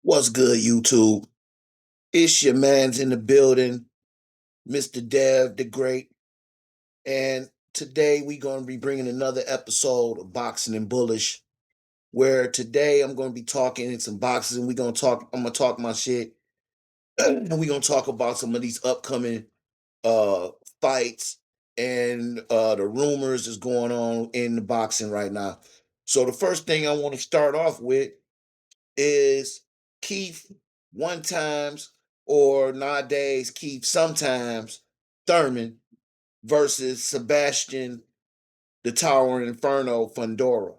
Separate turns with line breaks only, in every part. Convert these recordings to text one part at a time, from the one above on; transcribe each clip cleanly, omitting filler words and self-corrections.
What's good, YouTube? It's your man's in the building, Mr. Dev the Great. And today we're going to be bringing another episode of Boxing and Bullish, where today I'm going to be talking in some boxes and I'm going to talk my shit. And we're going to talk about some of these upcoming uh fights and the rumors that's going on in the boxing right now. So the first thing I want to start off with is Keith one times or nowadays Keith sometimes Thurman versus Sebastian the Towering Inferno Fundora.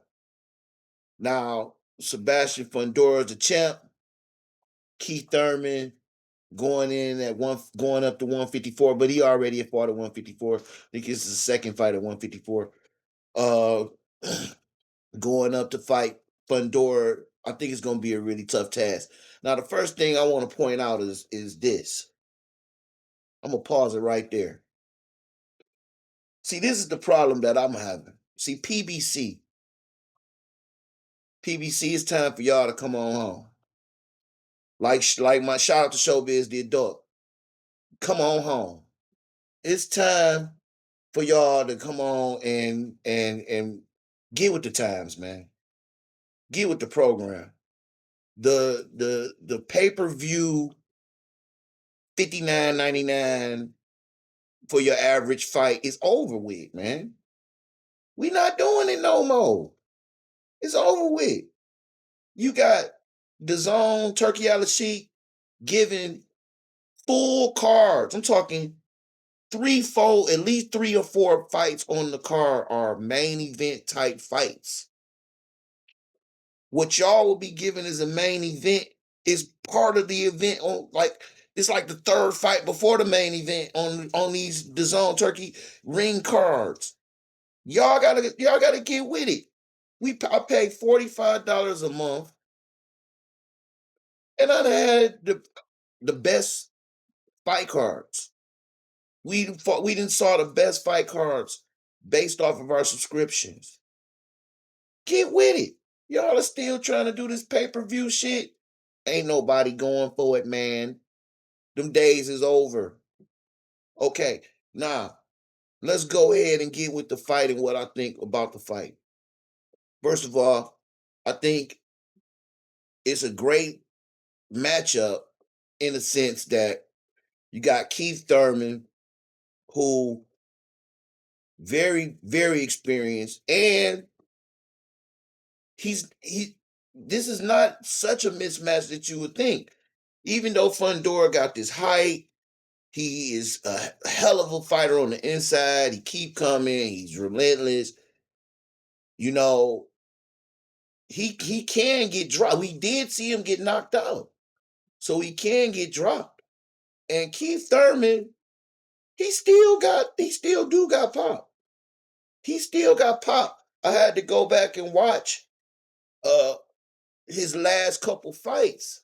Now, Sebastian Fundora is the champ. Keith Thurman going up to 154, but he already fought at 154. I think this is the second fight at 154. Uh Going up to fight Fundora, I think it's going to be a really tough task. Now, the first thing I want to point out is this. I'm gonna pause it right there. See, this is the problem that I'm having. See, PBC, it's time for y'all to come on home. Like my shout out to Showbiz the adult. Come on home. It's time for y'all to come on and get with the times, man. Get with the program. The pay-per-view $59.99 for your average fight is over with, man. We not doing it no more. It's over with. You got the zone Turkey Al Sheik giving full cards. I'm talking at least 3 or 4 fights on the card are main event type fights. What y'all will be given as a main event is part of the event on it's like the third fight before the main event on these DAZN Turkey ring cards. Y'all gotta get with it. I pay $45 a month, and I had the best fight cards. We didn't saw the best fight cards based off of our subscriptions. Get with it. Y'all are still trying to do this pay-per-view shit. Ain't nobody going for it, man. Them days is over. Okay, now let's go ahead and get with the fight and what I think about the fight. First of all, I think it's a great matchup in the sense that you got Keith Thurman, who very, very experienced, and he this is not such a mismatch that you would think. Even though Fundora got this height, he is a hell of a fighter on the inside. He keep coming. He's relentless. You know, he can get dropped. We did see him get knocked out, so he can get dropped. And Keith Thurman, he still do got pop. He still got pop. I had to go back and watch uh his last couple fights.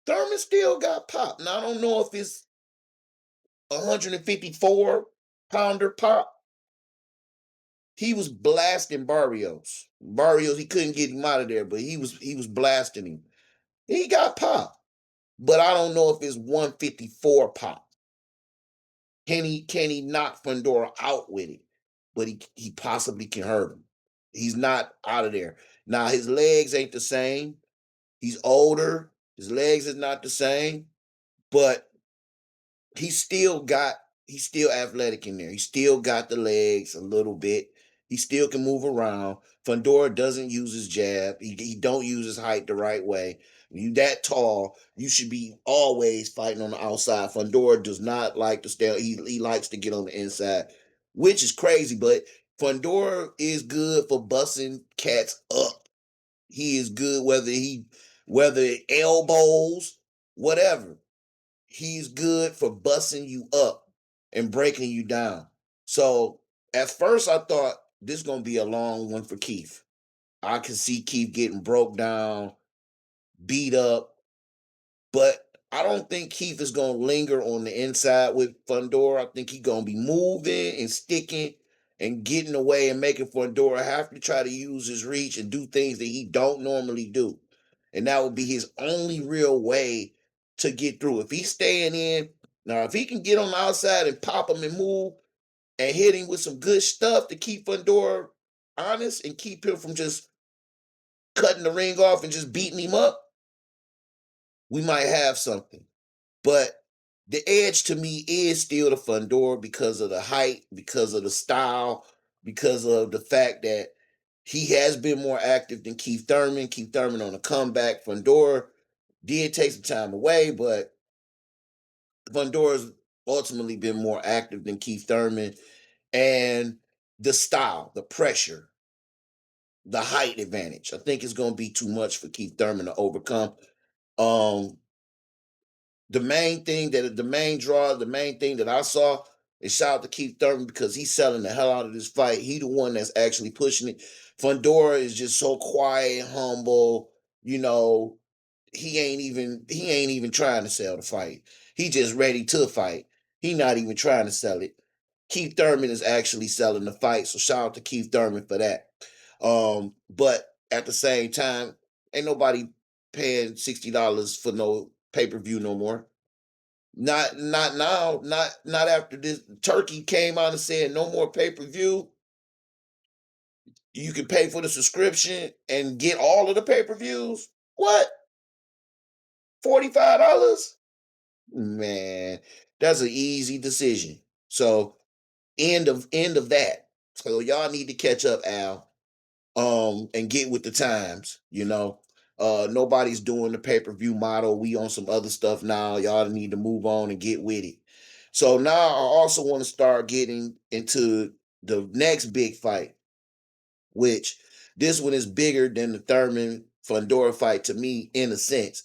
Thurman still got pop. Now I don't know if it's 154-pounder pop. He was blasting Barrios. Barrios, he couldn't get him out of there, but he was blasting him. He got pop, but I don't know if it's 154 pop. Can he knock Fundora out with it? But he possibly can hurt him. He's not out of there. Now his legs ain't the same. He's older. His legs is not the same, but he's still athletic in there. He still got the legs a little bit. He still can move around. Fundora doesn't use his jab. He don't use his height the right way. When you that tall, you should be always fighting on the outside. Fundora does not like to stay. He likes to get on the inside, which is crazy. But Fundora is good for busting cats up. He is good whether elbows, whatever. He's good for busting you up and breaking you down. So at first I thought this is gonna be a long one for Keith. I can see Keith getting broke down, beat up, but I don't think Keith is gonna linger on the inside with Fundora. I think he's gonna be moving and sticking and getting away and making Fundora have to try to use his reach and do things that he don't normally do. and that would be his only real way to get through. If he's staying in, now if he can get on the outside and pop him and move and hit him with some good stuff to keep Fundora honest and keep him from just cutting the ring off and just beating him up, we might have something. But the edge to me is still the Fundora because of the height, because of the style, because of the fact that he has been more active than Keith Thurman. Keith Thurman on a comeback. Fundora did take some time away, but Fundora's ultimately been more active than Keith Thurman. And the style, the pressure, the height advantage, I think it's going to be too much for Keith Thurman to overcome. Um, the main draw, the main thing that I saw is shout out to Keith Thurman because he's selling the hell out of this fight. He the one that's actually pushing it. Fundora is just so quiet, humble. You know, he ain't even trying to sell the fight. He just ready to fight. He not even trying to sell it. Keith Thurman is actually selling the fight. So shout out to Keith Thurman for that. But at the same time, ain't nobody paying $60 for no pay-per-view no more. Not now. Not after this. Turkey came out and said no more pay-per-view. You can pay for the subscription and get all of the pay-per-views. What? $45? Man, that's an easy decision. So end of that. So y'all need to catch up, Al, and get with the times. Nobody's doing the pay-per-view model. We on some other stuff now. Y'all need to move on and get with it. So now I also want to start getting into the next big fight, which this one is bigger than the Thurman Fundora fight to me in a sense,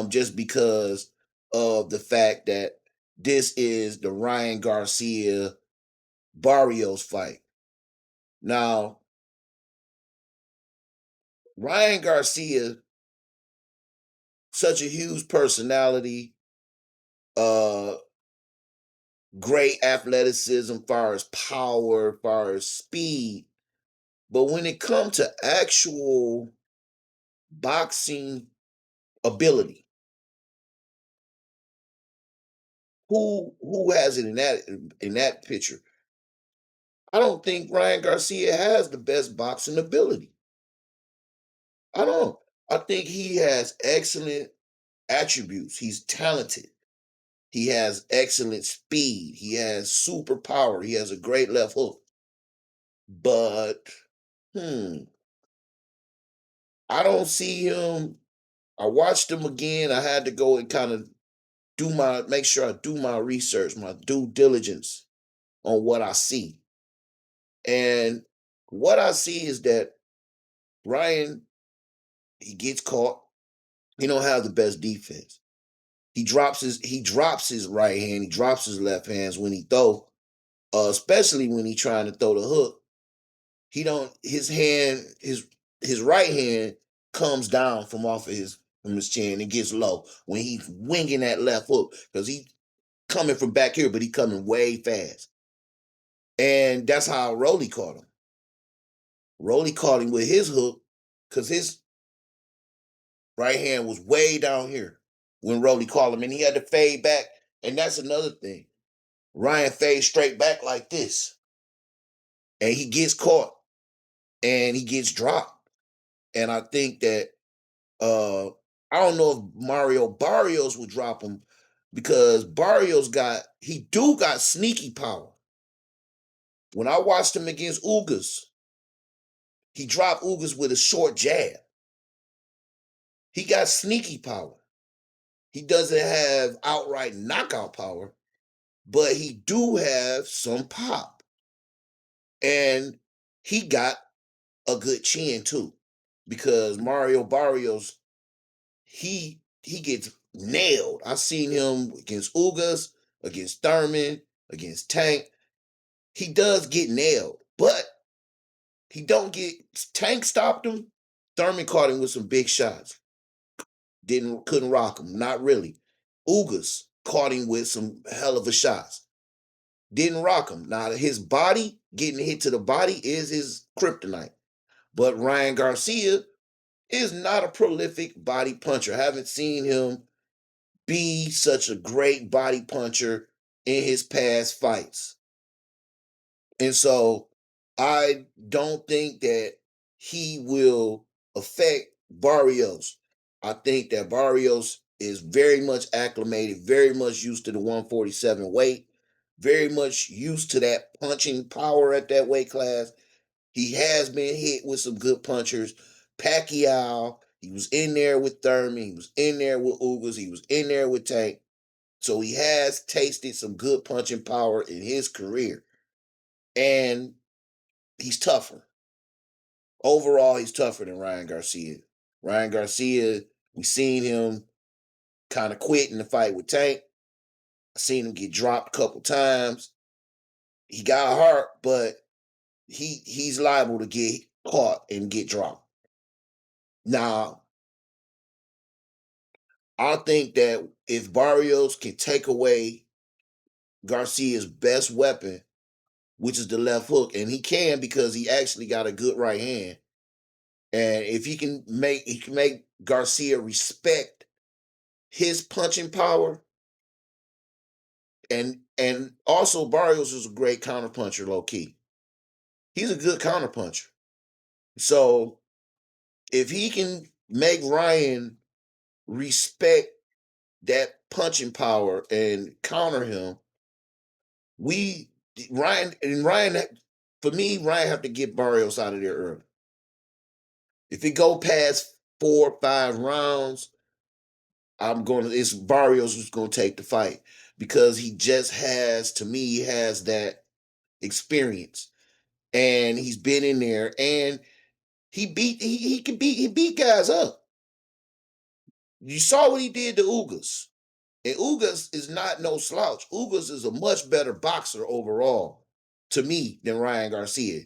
just because of the fact that this is the Ryan Garcia Barrios fight. Now, Ryan Garcia, such a huge personality, uh, great athleticism, far as power, far as speed. But when it comes to actual boxing ability, who has it in that picture? I don't think Ryan Garcia has the best boxing ability. I don't. I think he has excellent attributes. He's talented. He has excellent speed. He has super power. He has a great left hook. But hmm, I don't see him. I watched him again. I had to go and kind of make sure I do my research, my due diligence on what I see. And what I see is that Ryan, he gets caught. He don't have the best defense. He drops his right hand, he drops his left hands when he throw, especially when he trying to throw the hook. He don't his right hand comes down from his chin and gets low when he's winging that left hook because he coming from back here, but he coming way fast. And that's how Rolly caught him. Rolly caught him with his hook because his right hand was way down here when Rolly caught him, and he had to fade back. And that's another thing. Ryan fades straight back like this, and he gets caught and he gets dropped. And I think that I don't know if Mario Barrios would drop him because Barrios got sneaky power. When I watched him against Ugas, he dropped Ugas with a short jab. He got sneaky power. He doesn't have outright knockout power, but he do have some pop. And he got a good chin too. Because Mario Barrios, he gets nailed. I've seen him against Ugas, against Thurman, against Tank. He does get nailed, but he don't get Tank stopped him. Thurman caught him with some big shots. Couldn't rock him. Not really. Ugas caught him with some hell of a shots. Didn't rock him. Now his body, getting hit to the body is his kryptonite. But Ryan Garcia, is not a prolific body puncher. I haven't seen him be such a great body puncher in his past fights. And so I don't think that he will affect Barrios. I think that Barrios is very much acclimated, very much used to the 147 weight, very much used to that punching power at that weight class. He has been hit with some good punchers. Pacquiao, he was in there with Thurman, he was in there with Ugas, he was in there with Tank. So he has tasted some good punching power in his career. And he's tougher. Overall, he's tougher than Ryan Garcia. Ryan Garcia, we seen him kind of quit in the fight with Tank. I seen him get dropped a couple times. He got hurt, but he's liable to get caught and get dropped. Now, I think that if Barrios can take away Garcia's best weapon, which is the left hook, and he can because he actually got a good right hand, and if he can make Garcia respect his punching power, and also Barrios is a great counterpuncher, low key. He's a good counterpuncher. So if he can make Ryan respect that punching power and counter him, we Ryan for me, Ryan have to get Barrios out of there early. If it go past 4 or 5 rounds, it's Barrios who's gonna take the fight because he just has, to me, he has that experience. And he's been in there and he beat guys up. You saw what he did to Ugas. And Ugas is not no slouch. Ugas is a much better boxer overall to me than Ryan Garcia.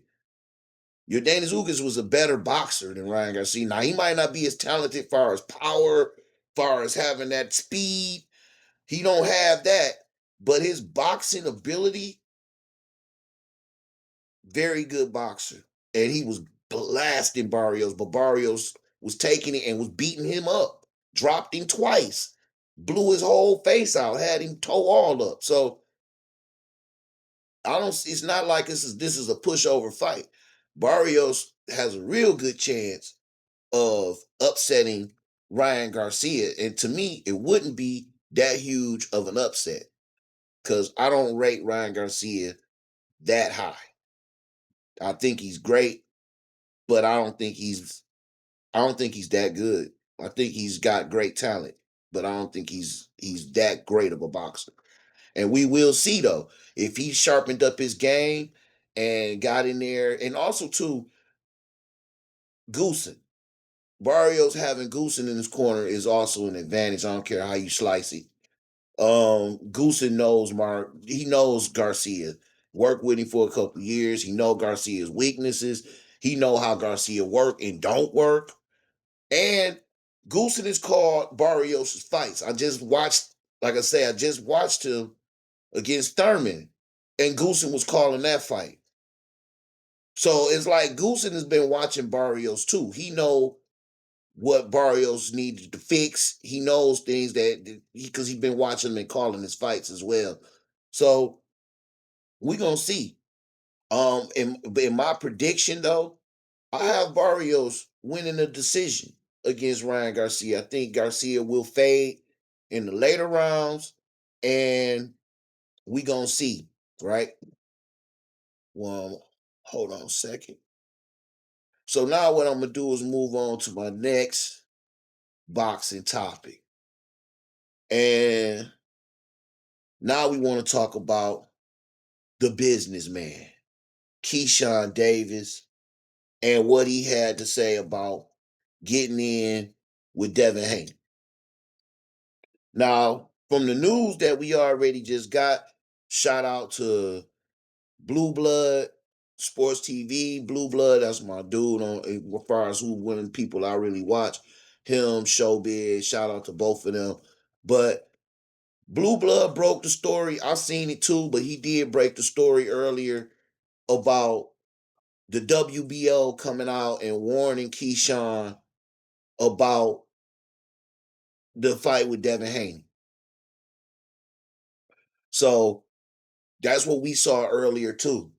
Yordenis Ugas was a better boxer than Ryan Garcia. Now he might not be as talented far as power, far as having that speed. He don't have that, but his boxing ability, very good boxer. And he was blasting Barrios, but Barrios was taking it and was beating him up, dropped him twice, blew his whole face out, had him toe all up. So I don't. It's not like this is a pushover fight. Barrios has a real good chance of upsetting Ryan Garcia, and to me, it wouldn't be that huge of an upset because I don't rate Ryan Garcia that high. I think he's great, but I don't think he's that good. I think he's got great talent, but I don't think he's that great of a boxer. And we will see though if he sharpened up his game and got in there, and also too Goosen. Barrios having Goosen in his corner is also an advantage. I don't care how you slice it. Goosen knows Mark. He knows Garcia. Worked with him for a couple of years. He know Garcia's weaknesses. He know how Garcia work and don't work. And Goosen has called Barrios' fights. I just watched, like I say, I just watched him against Thurman, and Goosen was calling that fight. So it's like Goosen has been watching Barrios too. He know what Barrios needed to fix. He knows things because he's been watching him and calling his fights as well. So we're gonna see. In my prediction though, I have Barrios winning the decision against Ryan Garcia. I think Garcia will fade in the later rounds, and we gonna see, right? Well, hold on a second. So now what I'm gonna do is move on to my next boxing topic. And now we want to talk about the businessman, Keyshawn Davis, and what he had to say about getting in with Devin Haney. Now, from the news that we already just got, shout out to Blue Blood Sports TV. Blue Blood, that's my dude on as far as who one of the people I really watch. Him, Showbiz, shout out to both of them. But Blue Blood broke the story. I seen it too, but he did break the story earlier about the WBO coming out and warning Keyshawn about the fight with Devin Haney. So that's what we saw earlier too.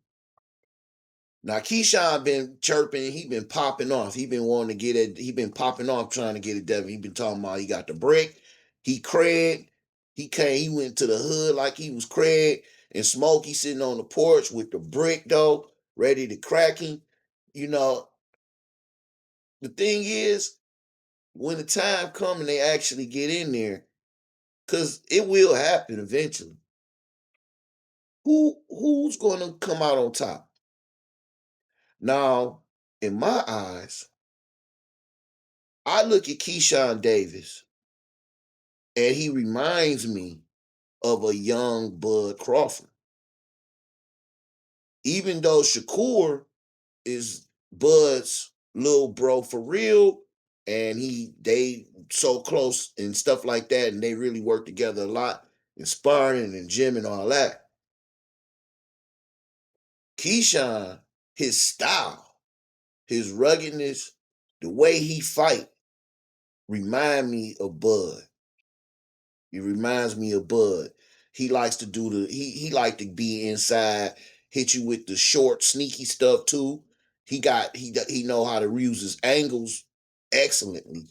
Now Keyshawn been chirping, he been popping off. He been wanting to get it, he been popping off trying to get it Devin. He been talking about he got the brick, he Craig, he went to the hood like he was Craig, and Smokey sitting on the porch with the brick though, ready to crack him. You know, the thing is, when the time comes and they actually get in there, because it will happen eventually. Who's gonna come out on top? Now, in my eyes, I look at Keyshawn Davis and he reminds me of a young Bud Crawford. Even though Shakur is Bud's little bro for real, and they so close and stuff like that, and they really work together a lot in sparring and gym and all that. Keyshawn, his style, his ruggedness, the way he fight, remind me of Bud. He reminds me of Bud. He likes to do he like to be inside, hit you with the short, sneaky stuff too. He know how to use his angles excellently.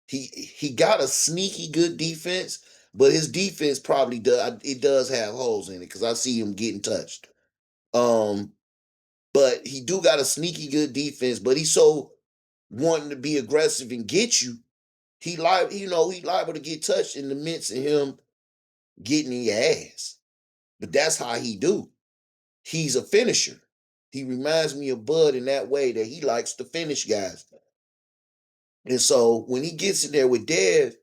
He got a sneaky good defense, but his defense probably does have holes in it because I see him getting touched. Um, but he do got a sneaky good defense, but he's so wanting to be aggressive and get you. He liable to get touched in the midst of him getting in your ass. But that's how he do. He's a finisher. He reminds me of Bud in that way that he likes to finish guys. And so when he gets in there with Dev,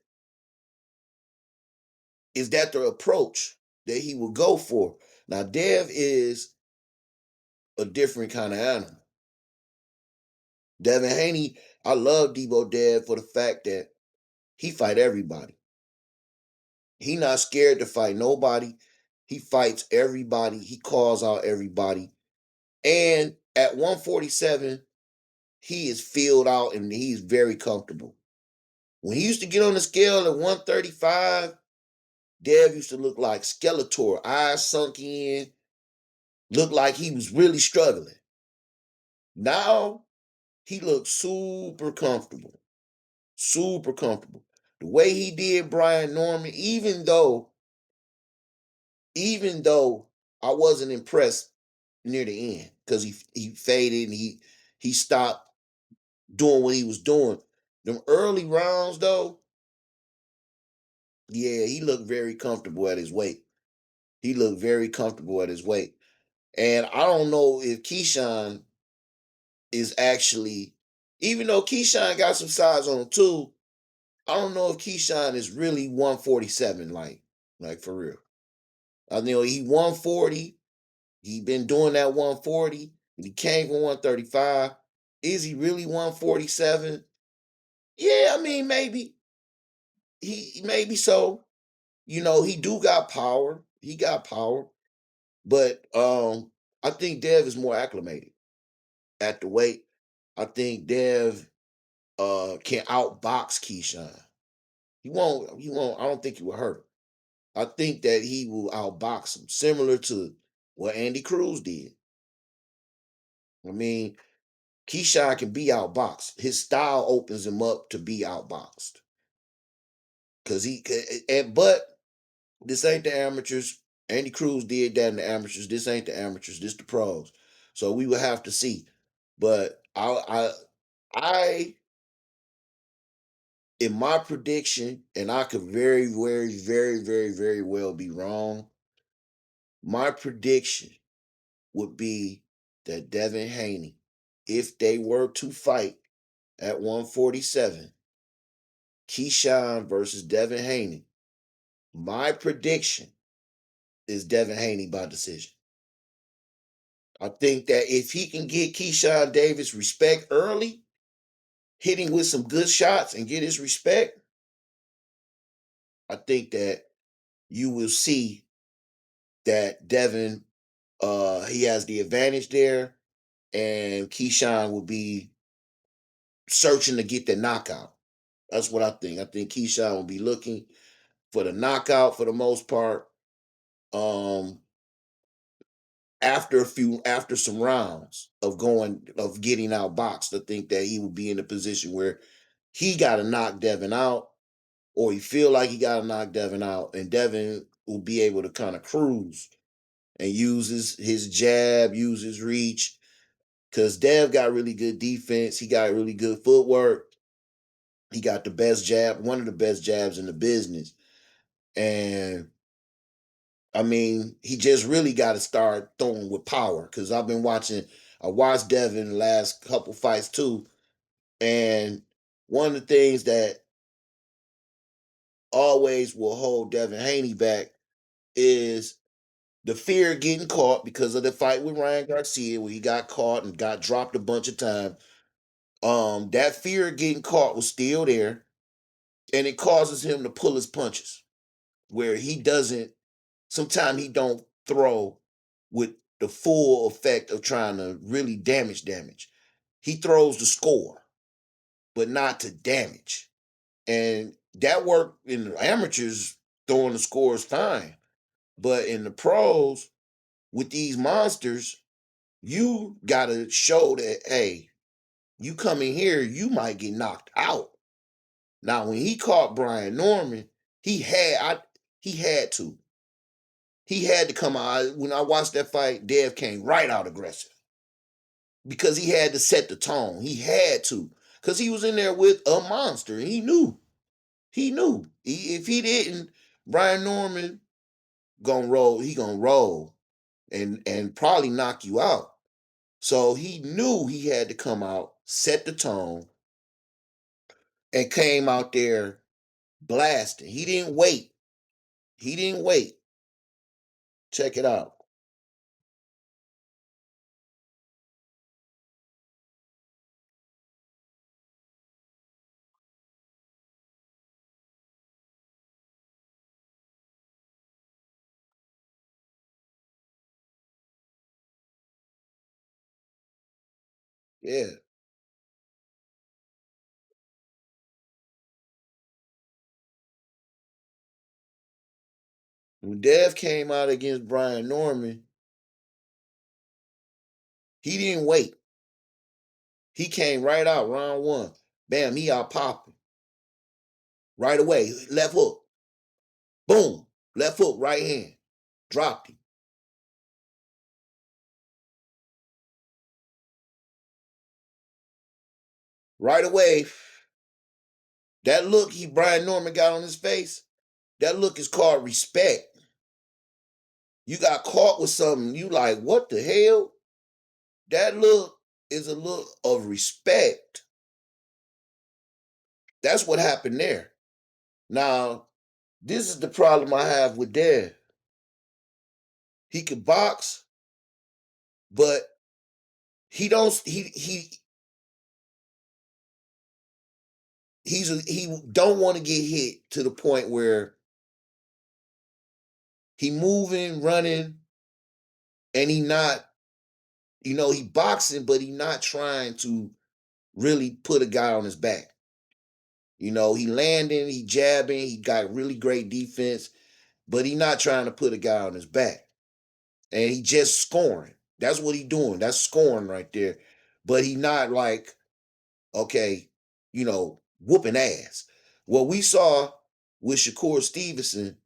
is that the approach that he will go for? Now Dev is a different kind of animal. Devin Haney, I love Debo Dev for the fact that he fight everybody. He not scared to fight nobody. He fights everybody. He calls out everybody. And at 147, he is filled out and he's very comfortable. When he used to get on the scale at 135, Dev used to look like Skeletor, eyes sunk in, looked like he was really struggling. Now he looks super comfortable, super comfortable. The way he did Brian Norman, even though I wasn't impressed near the end because he faded and he stopped doing what he was doing. Them early rounds though, yeah, he looked very comfortable at his weight. He looked very comfortable at his weight. And I don't know if Keyshawn is actually, even though Keyshawn got some size on him too, I don't know if Keyshawn is really 147, like for real. I know he 140. He been doing that 140. He came from 135. Is he really 147? Yeah, I mean, maybe. Maybe so. He do got power. He got power. But I think Dev is more acclimated at the weight. I think Dev can outbox Keyshawn. I don't think he will hurt him. I think that he will outbox him, similar to what Andy Cruz did. I mean, Keyshawn can be outboxed. His style opens him up to be outboxed. But this ain't the amateurs. Andy Cruz did that in the amateurs. This ain't the amateurs. This the pros. So we will have to see. But I, in my prediction, and I could very, very, very, very, very well be wrong. My prediction would be that Devin Haney, if they were to fight at 147, Keyshawn versus Devin Haney, my prediction is Devin Haney by decision. I think that if he can get Keyshawn Davis respect early, hitting with some good shots and get his respect, I think that you will see that Devin he has the advantage there, and Keyshawn will be searching to get the knockout. That's what I think. I think Keyshawn will be looking for the knockout for the most part. Um, after some rounds of getting outboxed, I think that he would be in a position where he got to knock Devin out, or he feel like he got to knock Devin out, and Devin will be able to kind of cruise and use his jab, use his reach, because Dev got really good defense. He got really good footwork. He got the best jab, one of the best jabs in the business. And I mean, he just really got to start throwing with power. Because I watched Devin the last couple fights too. And one of the things that always will hold Devin Haney back is the fear of getting caught because of the fight with Ryan Garcia, where he got caught and got dropped a bunch of times. That fear of getting caught was still there, and it causes him to pull his punches, where he doesn't. Sometimes he don't throw with the full effect of trying to really damage. He throws to score, but not to damage. And that work in the amateurs, throwing the score is fine. But in the pros, with these monsters, you gotta show that, hey, you come in here, you might get knocked out. Now, when he caught Brian Norman, he had I he had to. He had to come out. When I watched that fight, Dev came right out aggressive because he had to set the tone. He had to, because he was in there with a monster, and he knew. He knew. If he didn't, Brian Norman gonna roll. He gonna roll and probably knock you out. So he knew he had to come out, set the tone, and came out there blasting. He didn't wait. He didn't wait. Check it out. Yeah. When Dev came out against Brian Norman, he didn't wait. He came right out round one. Bam, he out popping. Right away. Left hook. Boom. Left hook, right hand. Dropped him. Right away. That look Brian Norman got on his face, that look is called respect. You got caught with something, you like, what the hell? That look is a look of respect. That's what happened there. Now, this is the problem I have with Dev. He could box, but he don't he don't want to get hit to the point where he moving, running, and he not, he boxing, but he not trying to really put a guy on his back. He landing, he jabbing, he got really great defense, but he not trying to put a guy on his back. And he just scoring. That's what he doing. That's scoring right there. But he not like, okay, whooping ass. What we saw with Shakur Stevenson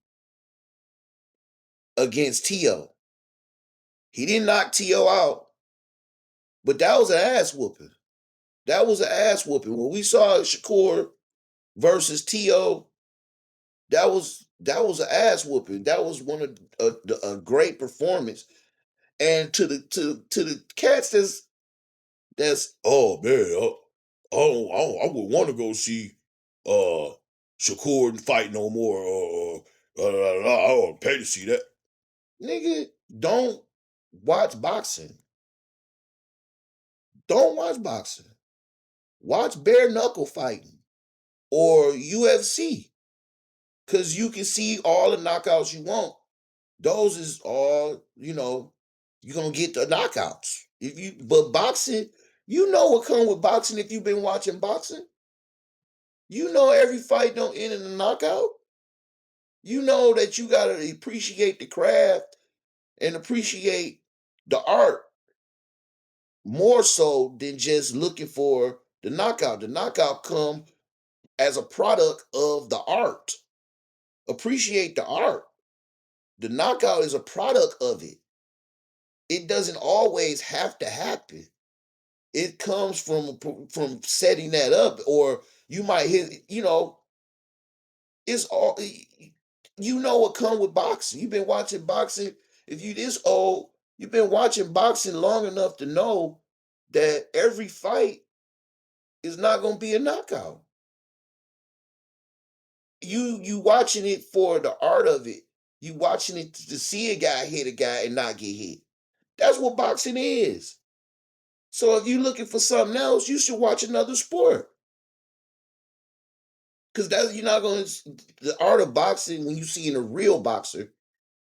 against T.O. He didn't knock T.O. out, but that was an ass whooping. That was an ass whooping. When we saw Shakur versus T.O., that was an ass whooping. That was one of a great performance. And to the cats that's oh man, I would want to go see uh Shakur fight no more. I would pay to see that. Nigga, don't watch boxing. Don't watch boxing. Watch bare knuckle fighting or UFC. Cause you can see all the knockouts you want. Those is all, you're gonna get the knockouts. But boxing, you know what come with boxing if you've been watching boxing. You know every fight don't end in a knockout. You know that you gotta appreciate the craft and appreciate the art more so than just looking for the knockout. The knockout come as a product of the art. Appreciate the art. The knockout is a product of it. It doesn't always have to happen. It comes from setting that up, or you might hit. It's all you know what come with boxing. You've been watching boxing. If you this old, you've been watching boxing long enough to know that every fight is not going to be a knockout. You watching it for the art of it. You watching it to see a guy hit a guy and not get hit. That's what boxing is. So if you're looking for something else, you should watch another sport. Because that's you're not going to the art of boxing when you see in a real boxer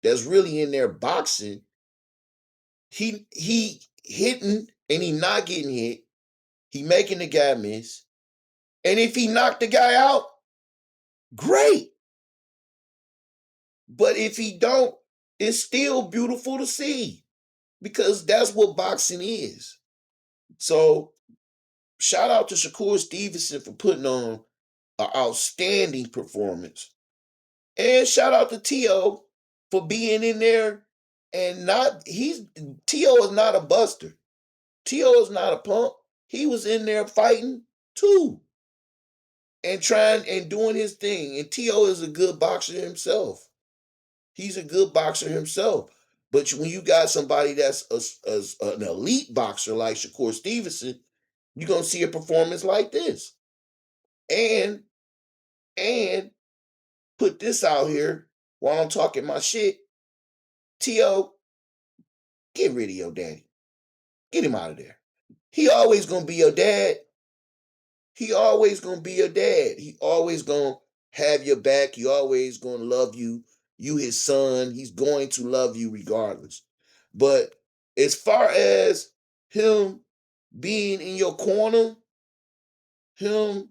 that's really in there boxing. He hitting and he not getting hit. He making the guy miss. And if he knocked the guy out, great. But if he don't, it's still beautiful to see because that's what boxing is. So shout out to Shakur Stevenson for putting on an outstanding performance. And shout out to T.O. for being in there and not he's T.O. is not a buster. T.O. is not a punk. He was in there fighting too and trying and doing his thing. And T.O. is a good boxer himself. He's a good boxer himself. But when you got somebody that's an elite boxer like Shakur Stevenson, you're gonna see a performance like this. And and put this out here while I'm talking my shit. T.O., get rid of your daddy. Get him out of there. He always gonna be your dad. He always gonna be your dad. He always gonna have your back. He always gonna love you. You his son. He's going to love you regardless. But as far as him being in your corner, him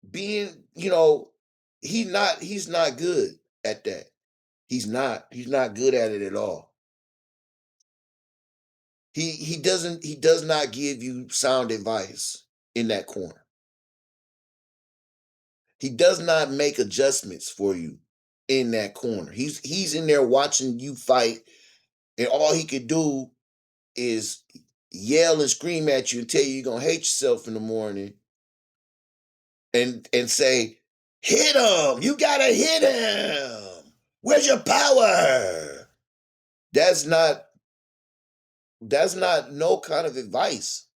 being, he's not good at that. He's not good at it at all. He does not give you sound advice in that corner. He does not make adjustments for you in that corner. He's in there watching you fight, and all he could do is yell and scream at you and tell you you're gonna hate yourself in the morning, and say, "Hit him! You gotta hit him! Where's your power?" That's not that's not no kind of advice.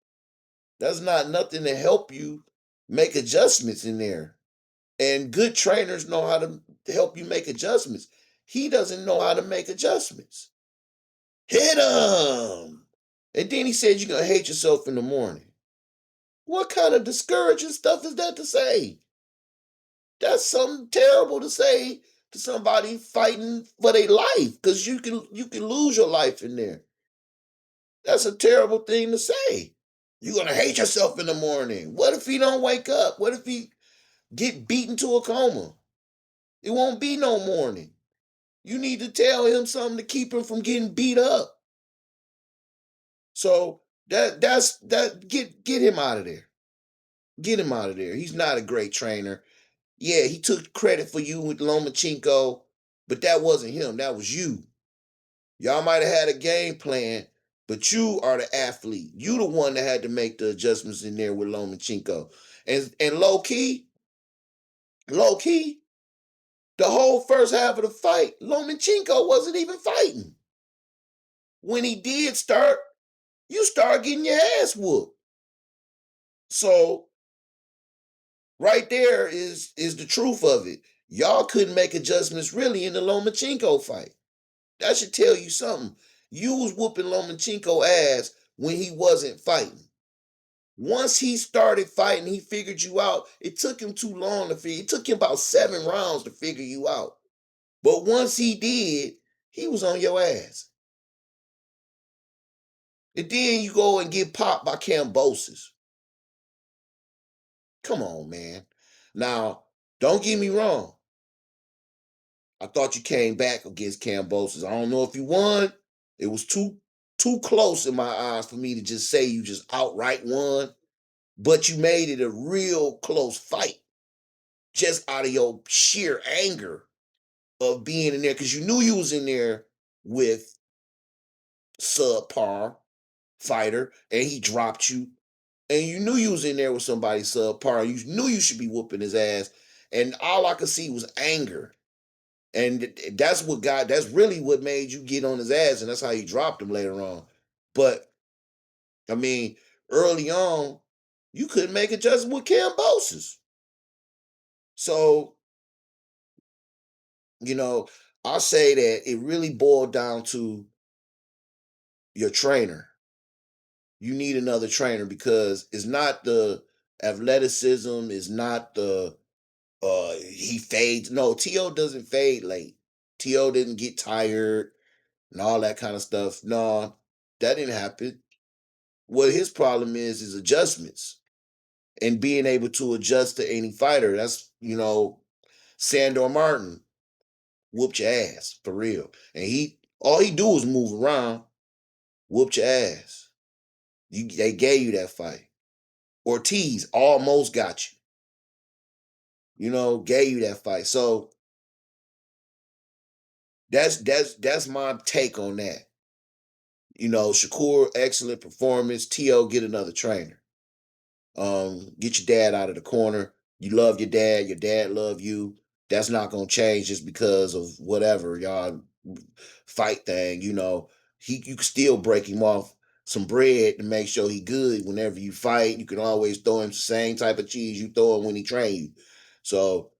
That's not nothing to help you make adjustments in there. And good trainers know how to help you make adjustments. He doesn't know how to make adjustments. Hit him. And then he said you're going to hate yourself in the morning. What kind of discouraging stuff is that to say? That's something terrible to say to somebody fighting for their life because you can lose your life in there. That's a terrible thing to say. You're going to hate yourself in the morning. What if he don't wake up? What if he get beaten to a coma? It won't be no morning. You need to tell him something to keep him from getting beat up. So that's get him out of there. Get him out of there. He's not a great trainer. Yeah, he took credit for you with Lomachenko, but that wasn't him. That was you. Y'all might have had a game plan, but you are the athlete. You the one that had to make the adjustments in there with Lomachenko. And low key, the whole first half of the fight, Lomachenko wasn't even fighting. When he did start, you start getting your ass whooped. So right there is the truth of it. Y'all couldn't make adjustments really in the Lomachenko fight. That should tell you something. You was whooping Lomachenko ass when he wasn't fighting. Once he started fighting, he figured you out. It took him too long to figure. It took him about 7 rounds to figure you out. But once he did, he was on your ass. And then you go and get popped by Cambosis. Come on, man. Now, don't get me wrong. I thought you came back against Cambosis. I don't know if you won. It was too close in my eyes for me to just say you just outright won. But you made it a real close fight just out of your sheer anger of being in there because you knew you was in there with subpar fighter and he dropped you. And you knew you was in there with somebody subpar. You knew you should be whooping his ass. And all I could see was anger. And that's really what made you get on his ass. And that's how you dropped him later on. But I mean, early on, you couldn't make adjustment with Cambosis. So, you know, I'll say that it really boiled down to your trainer. You need another trainer because it's not the athleticism, it's not the he fades. No, T.O. doesn't fade late. T.O. didn't get tired and all that kind of stuff. No, that didn't happen. What his problem is adjustments and being able to adjust to any fighter. That's Sandor Martin whooped your ass for real. And he all he do is move around, whooped your ass. They gave you that fight. Ortiz almost got you. Gave you that fight. So that's my take on that. Shakur, excellent performance. T.O., get another trainer. Get your dad out of the corner. You love your dad love you. That's not gonna change just because of whatever y'all fight thing. You can still break him off some bread to make sure he good whenever you fight. You can always throw him the same type of cheese you throw him when he train you. So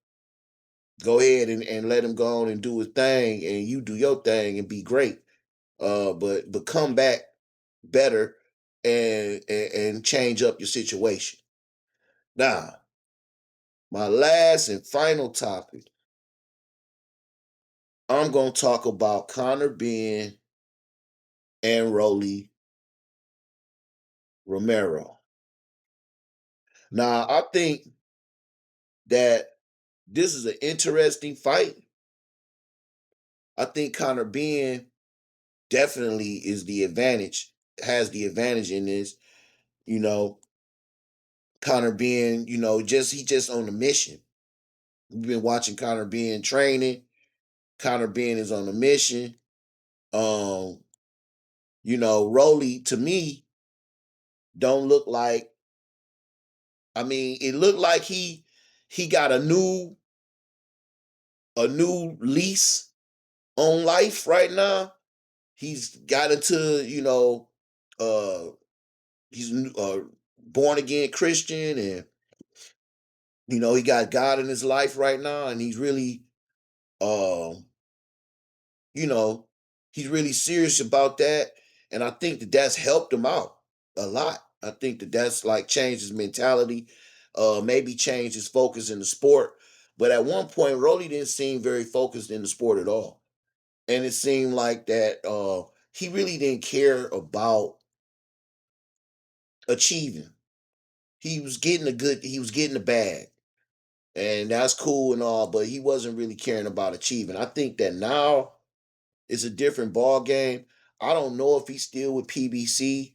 go ahead and let him go on and do his thing, and you do your thing and be great. But come back better and change up your situation. Now, my last and final topic, I'm gonna talk about Conor Ben and Rolly Romero. Now, I think that this is an interesting fight. I think Conor Ben definitely has the advantage in this. You know, Conor Ben, he just on a mission. We've been watching Conor Ben training. Conor Ben is on a mission. Um, Rolly to me don't look like. I mean, it looked like he got a new lease on life right now. He's got into uh he's born again Christian, and he got God in his life right now, and he's really um you know, he's really serious about that. And I think that that's helped him out a lot. I think that that's like changed his mentality, maybe changed his focus in the sport. But at one point, Rolly didn't seem very focused in the sport at all. And it seemed like that he really didn't care about achieving. He was getting the bag. And that's cool and all, but he wasn't really caring about achieving. I think that now it's a different ball game. I don't know if he's still with PBC.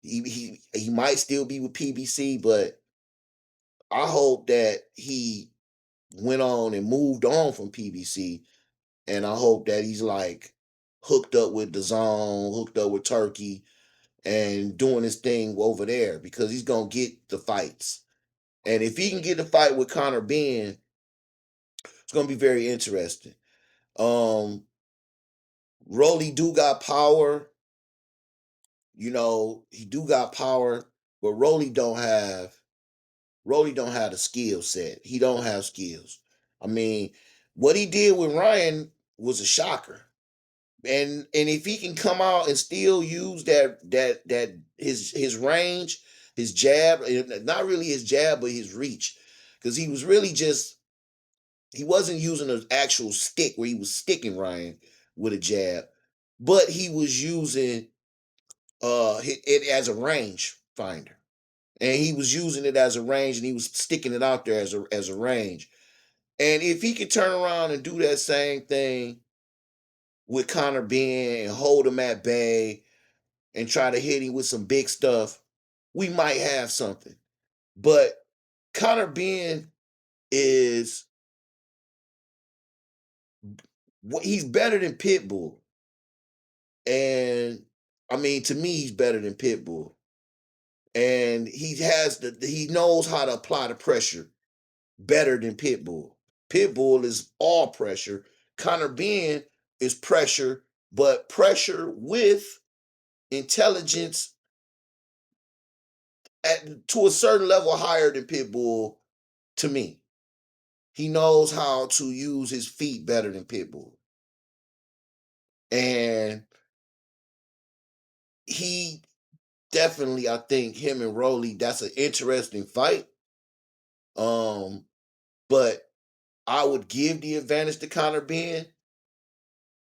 He might still be with PBC, but I hope that he went on and moved on from PBC, and I hope that he's like hooked up with the zone, hooked up with Turkey, and doing his thing over there because he's gonna get the fights. And if he can get the fight with Conor Ben, it's gonna be very interesting. Um, Rolly do got power. He do got power, but Rolly don't have the skill set. He don't have skills. I mean, what he did with Ryan was a shocker. And if he can come out and still use that his range, his jab, not really his jab, but his reach. Because he was really just he wasn't using an actual stick where he was sticking Ryan with a jab, but he was using it as a range finder. and he was using it as a range, and he was sticking it out there as a range. And if he could turn around and do that same thing with Connor Ben and hold him at bay and try to hit him with some big stuff, we might have something. But Connor Ben is he's better than Pitbull. And I mean, to me, he's better than Pitbull. And he knows how to apply the pressure better than Pitbull. Pitbull is all pressure. Conor Ben is pressure, but pressure with intelligence to a certain level higher than Pitbull to me. He knows how to use his feet better than Pitbull. And he definitely, I think him and Rolly, that's an interesting fight. But I would give the advantage to Conor Ben.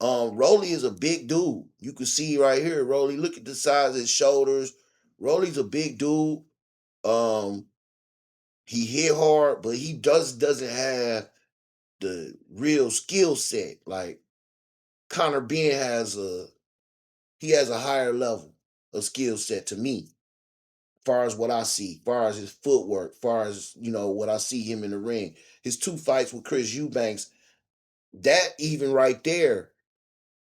Rolly is a big dude. You can see right here, Rolly. Look at the size of his shoulders. Rolly's a big dude. Um, he hit hard, but he doesn't have the real skill set. Like Conor Ben has a higher level of skill set to me, far as what I see, far as his footwork, far as what I see him in the ring. His two fights with Chris Eubanks, that even right there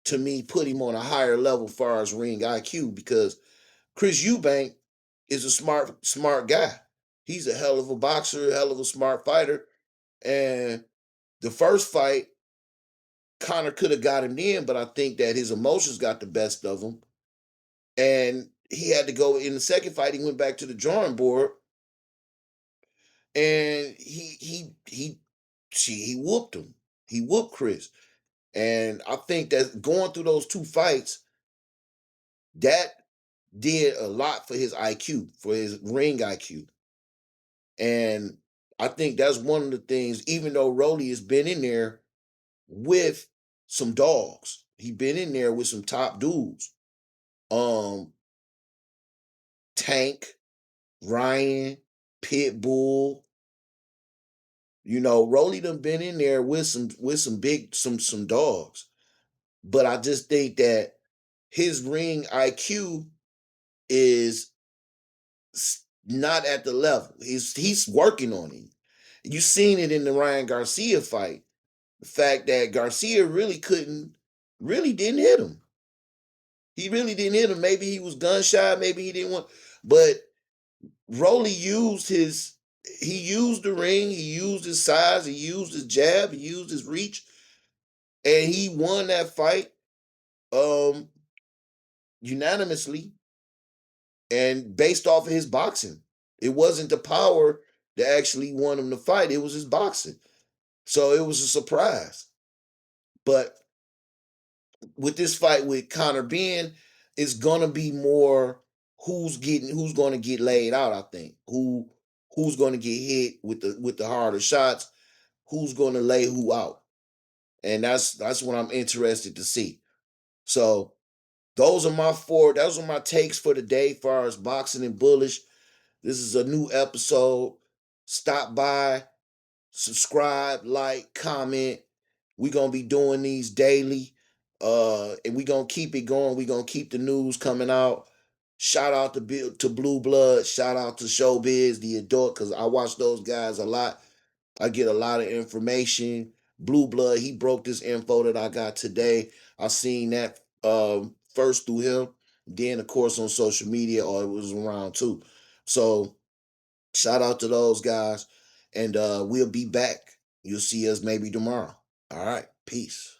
to me put him on a higher level far as ring IQ because Chris Eubank is a smart guy. He's a hell of a boxer, a hell of a smart fighter. And the first fight, Connor could have got him in, but I think that his emotions got the best of him. And he had to go in the second fight, he went back to the drawing board and he whooped him. He whooped Chris. And I think that going through those two fights, that did a lot for his IQ, for his ring IQ. And I think that's one of the things, even though Rolly has been in there with some dogs, he been in there with some top dudes. Um, Tank, Ryan, Pitbull. Rolly done been in there with some big some dogs. But I just think that his ring IQ is not at the level. He's working on it. You seen it in the Ryan Garcia fight. The fact that Garcia really didn't hit him. He really didn't hit him. Maybe he was gun shy. Maybe he didn't want. But Rolly he used the ring. He used his size. He used his jab. He used his reach, and he won that fight um unanimously and based off of his boxing. It wasn't the power that actually won him the fight. It was his boxing. So it was a surprise. But with this fight with Conor Ben, it's gonna be more who's gonna get laid out, I think. Who's gonna get hit with the harder shots, who's gonna lay who out. And that's what I'm interested to see. So those are my takes for the day as far as boxing and bullish. This is a new episode. Stop by, subscribe, like, comment. We're gonna be doing these daily. And we're gonna keep it going. We're gonna keep the news coming out. Shout out to Blue Blood. Shout out to Showbiz, the adult, because I watch those guys a lot. I get a lot of information. Blue Blood, he broke this info that I got today. I seen that first through him. Then, of course, on social media, or it was around too. So shout out to those guys. And we'll be back. You'll see us maybe tomorrow. All right. Peace.